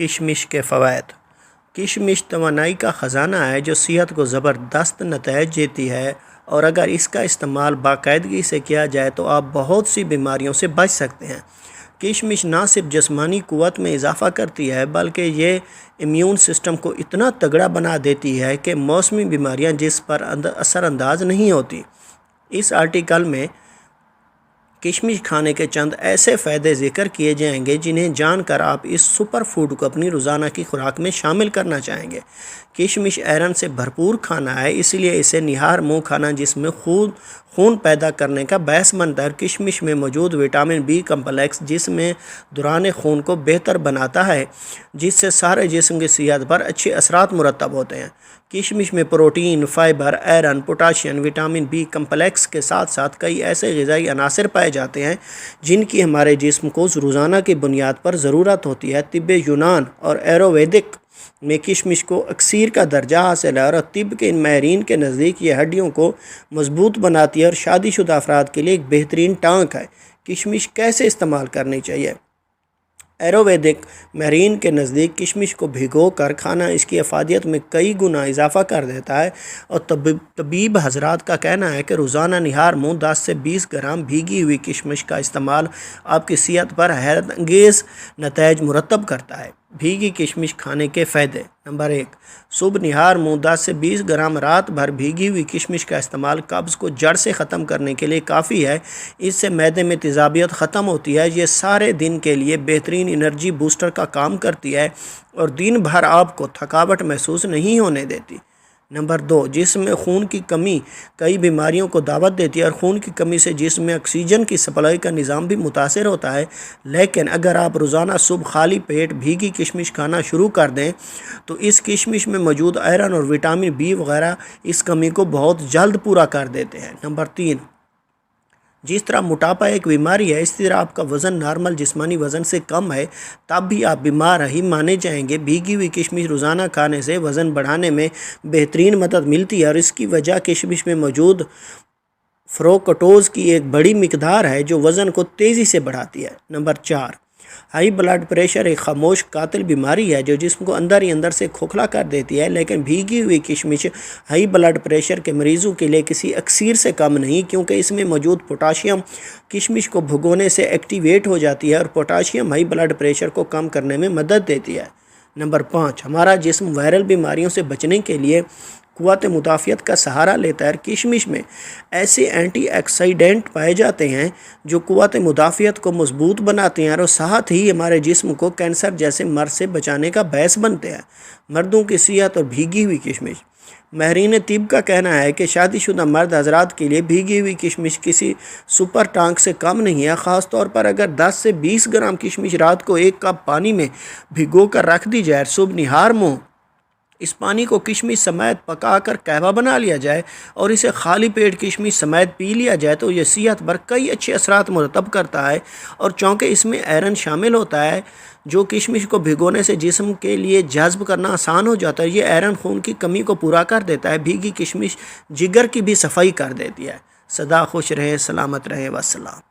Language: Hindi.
किशमिश के फ़वाइद। किशमिश तवानाई का ख़जाना है जो सेहत को ज़बरदस्त नतीजे देती है, और अगर इसका इस्तेमाल बाकायदगी से किया जाए तो आप बहुत सी बीमारियों से बच सकते हैं। किशमिश ना सिर्फ जिस्मानी क़ुव्वत में इजाफ़ा करती है बल्कि ये इम्यून सिस्टम को इतना तगड़ा बना देती है कि मौसमी बीमारियां जिस पर असरअंदाज नहीं होती। इस आर्टिकल में किशमिश खाने के चंद ऐसे फ़ायदे ज़िक्र किए जाएंगे जिन्हें जानकर आप इस सुपर फूड को अपनी रोज़ाना की खुराक में शामिल करना चाहेंगे। किशमिश आयरन से भरपूर खाना है, इसलिए इसे निहार मुँह खाना जिसमें खून पैदा करने का बायस बनता है। किशमिश में मौजूद विटामिन बी कम्प्लेक्स जिसमें दौरान खून को बेहतर बनाता है, जिससे सारे जिस्म की सेहत पर अच्छे असरात मुरतब होते हैं। किशमिश में protein, fibre, iron, potassium, vitamin B complex के साथ साथ कई ऐसे ग़िज़ाई अनासर पाए जाते हैं जिनकी हमारे जिस्म को रोज़ाना की बुनियाद पर ज़रूरत होती है। तिब्बे यूनान और आयुर्वेदिक में किशमिश को अक्सीर का दर्जा हासिल है, और तिब के इन माहिरीन के नज़दीक ये हड्डियों को मजबूत बनाती है और शादीशुदा अफराद के लिए एक बेहतरीन टांक है। किशमिश कैसे इस्तेमाल करनी चाहिए? आयुर्वेदिक माहिरीन के नज़दीक किशमिश को भिगो कर खाना इसकी अफादियत में कई गुना इजाफ़ा कर देता है, और तबीब हजरात का कहना है कि रोज़ाना निहार मुँह 10 से 20 ग्राम भीगी हुई किशमिश का इस्तेमाल आपकी सेहत पर हैरत अंगेज़ नतीजे मुरतब करता है। भीगी किशमिश खाने के फ़ायदे। नंबर 1, सुबह निहार मुँह 10 से 20 ग्राम रात भर भीगी हुई किशमिश का इस्तेमाल कब्ज़ को जड़ से ख़त्म करने के लिए काफ़ी है। इससे मैदे में तेज़ाबियत ख़त्म होती है। ये सारे दिन के लिए बेहतरीन एनर्जी बूस्टर का काम करती है और दिन भर आपको थकावट महसूस नहीं होने देती। नंबर 2, जिस्म में खून की कमी कई बीमारियों को दावत देती है, और खून की कमी से जिस्म में ऑक्सीजन की सप्लाई का निज़ाम भी मुतासर होता है। लेकिन अगर आप रोज़ाना सुबह खाली पेट भीगी किशमिश खाना शुरू कर दें तो इस किशमिश में मौजूद आयरन और विटामिन बी वगैरह इस कमी को बहुत जल्द पूरा कर देते हैं। नंबर 3, जिस तरह मोटापा एक बीमारी है, इस तरह आपका वज़न नॉर्मल जिस्मानी वज़न से कम है तब भी आप बीमार ही माने जाएंगे। भीगी हुई किशमिश रोज़ाना खाने से वज़न बढ़ाने में बेहतरीन मदद मिलती है, और इसकी वजह किशमिश में मौजूद फ्रुक्टोज़ की एक बड़ी मिकदार है जो वज़न को तेज़ी से बढ़ाती है। नंबर 4, हाई ब्लड प्रेशर एक खामोश कातिल बीमारी है जो जिस्म को अंदर ही अंदर से खोखला कर देती है, लेकिन भीगी हुई किशमिश हाई ब्लड प्रेशर के मरीज़ों के लिए किसी अक्सीर से कम नहीं, क्योंकि इसमें मौजूद पोटाशियम किशमिश को भुगोने से एक्टिवेट हो जाती है, और पोटाशियम हाई ब्लड प्रेशर को कम करने में मदद देती है। नंबर 5, हमारा जिस्म वायरल बीमारियों से बचने के लिए क़ुव्वत मुदाफ़ियत का सहारा लेता है। किशमिश में ऐसे एंटीऑक्सीडेंट पाए जाते हैं जो क़ुव्वत मुदाफ़ियत को मजबूत बनाते हैं और साथ ही हमारे जिस्म को कैंसर जैसे मर्ज़ से बचाने का बायस बनते हैं। मर्दों की सेहत और भीगी हुई किशमिश। माहिरीन तिब का कहना है कि शादीशुदा मर्द हजरात के लिए भीगी हुई किशमिश किसी सुपर टांक से कम नहीं है, ख़ास तौर पर अगर 10 से 20 ग्राम किशमिश रात को 1 कप पानी में भिगो कर रख दी जाए। सुबह निहार मुँह इस पानी को किशमिश समेत पकाकर कहवा बना लिया जाए और इसे खाली पेट किशमिश समेत पी लिया जाए तो यह सेहत पर कई अच्छे असरात मुरतब करता है। और चूँकि इसमें आयरन शामिल होता है जो किशमिश को भिगोने से जिस्म के लिए जज्ब करना आसान हो जाता है, ये आयरन खून की कमी को पूरा कर देता है। भीगी किशमिश जिगर की भी सफाई कर देती है। सदा खुश रहे, सलामत रहे, वस्सलाम।